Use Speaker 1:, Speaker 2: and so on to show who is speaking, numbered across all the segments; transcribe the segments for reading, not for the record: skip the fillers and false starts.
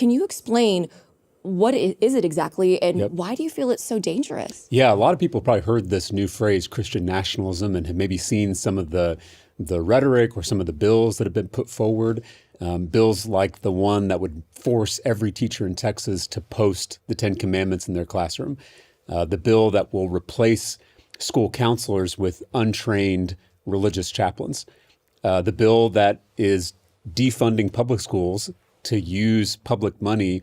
Speaker 1: Can you explain what is it exactly, and
Speaker 2: Yep.
Speaker 1: why do you feel it's so dangerous?
Speaker 2: Yeah, a lot of people probably heard this new phrase, Christian nationalism, and have maybe seen some of the rhetoric or some of the bills that have been put forward. Bills like the one that would force every teacher in Texas to post the Ten Commandments in their classroom. The bill that will replace school counselors with untrained religious chaplains. The bill that is defunding public schools to use public money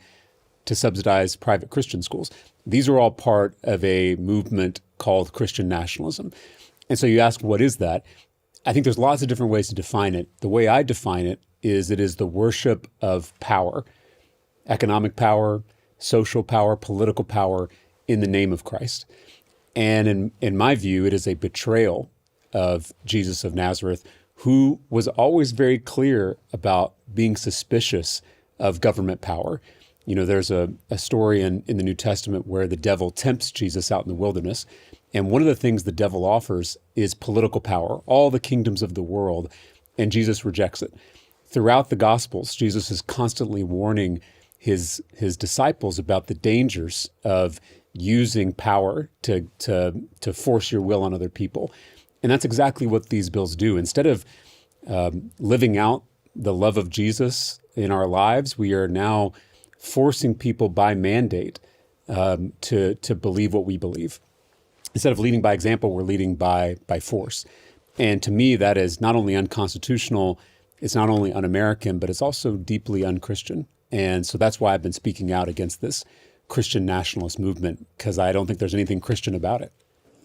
Speaker 2: to subsidize private Christian schools. These are all part of a movement called Christian nationalism. And so you ask, what is that? I think there's lots of different ways to define it. The way I define it is the worship of power, economic power, social power, political power in the name of Christ. And in my view, it is a betrayal of Jesus of Nazareth, who was always very clear about being suspicious of government power. You know, there's a story in the New Testament where the devil tempts Jesus out in the wilderness. And one of the things the devil offers is political power, all the kingdoms of the world, and Jesus rejects it. Throughout the Gospels, Jesus is constantly warning his disciples about the dangers of using power to force your will on other people. And that's exactly what these bills do. Instead of living out the love of Jesus in our lives, we are now forcing people by mandate to believe what we believe. Instead of leading by example, we're leading by force. And to me, that is not only unconstitutional, it's not only un-American, but it's also deeply un-Christian. And so that's why I've been speaking out against this Christian nationalist movement, because I don't think there's anything Christian about it.